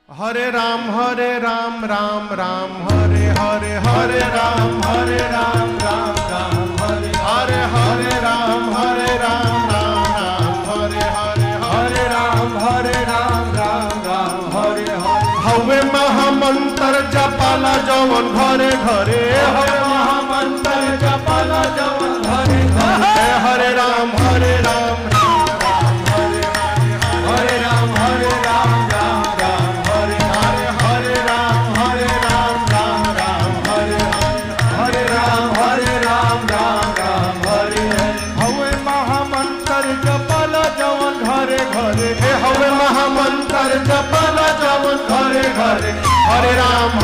हरे राम राम राम हरे हरे हरे राम राम हरे हरे हरे राम राम हरे हरे हरे राम राम हरे हरे हवे महामंत्र जपाला जवन घरे घरे हवे महामंत्र जपाला जवन घरे घरे हरे राम हरे राम हरे राम हरे राम हवे महामंत्र जपाला जवन घरे घरे हरे राम